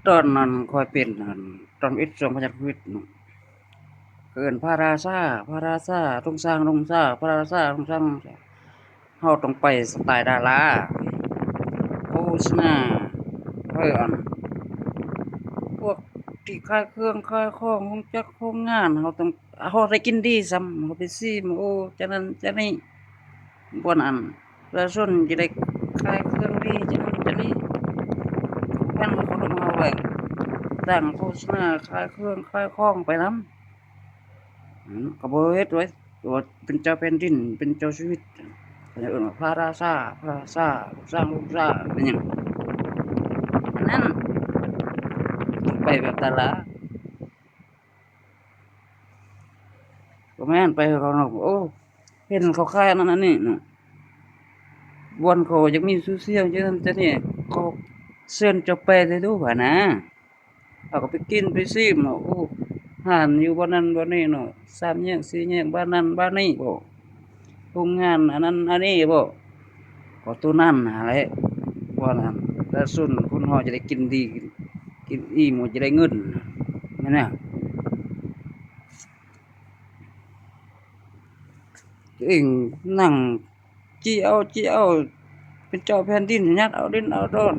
ตอนนั้นค่อยเป็นนั่นตอนวิทย์ช่วงพระจันทร์วิทย์เอิ้นพระราชาทรงสร้างพระราชาทรงสร้างเฮาต้องไปสไตล์ดาราโฆษณาอันพวกที่ขายเครื่องขายของของจักของงานเฮาได้กินดีส่ำเฮาไปซิมโอ้จักนั้นจักนี้บ่นั้นประชาชนจะได้ขายเครื่องดีจักนั้นจักนี้แม่นเขาต้องเอาไว้ตั้งโฆษณาขายเครื่องขายของไปนำก็บ่เฮ็ดไว้ว่าเป็นเจ้าแผ่นดินเป็นเจ้าชีวิตเขาจะเอิ้นว่าพระราชาลูกสร้างเป็นหยังอันนั้นต้องไปแบบดาราบ่แม่นไปเขาเนาะโอ้เห็นเขาขายอันนั้นอันนี้เนาะบ่อนเขาอยากมีชื่อเสียงจังนั้นจังนี้เขาเชิญเจ้าไปได้ดูหั้นนะเขาก็ไปกินไปซิมเนาะโอ้ร้านอยู่บ่นั้นบ่นี้เนาะ3แยก4แยกบ้านนั้นบ้านนี้บ่โรงงานอันนั้นอันนี้บ่ก็ตัวนั้นนั่นแหละว่านั้นแล้วซุนคนเฮาจะได้กินดีกินอิ่มก็จะได้เงินแม่นแนวตัวเองนั่งจี้เอาเป็นเจ้าแผ่นดินยัดเอาดินเอาดอน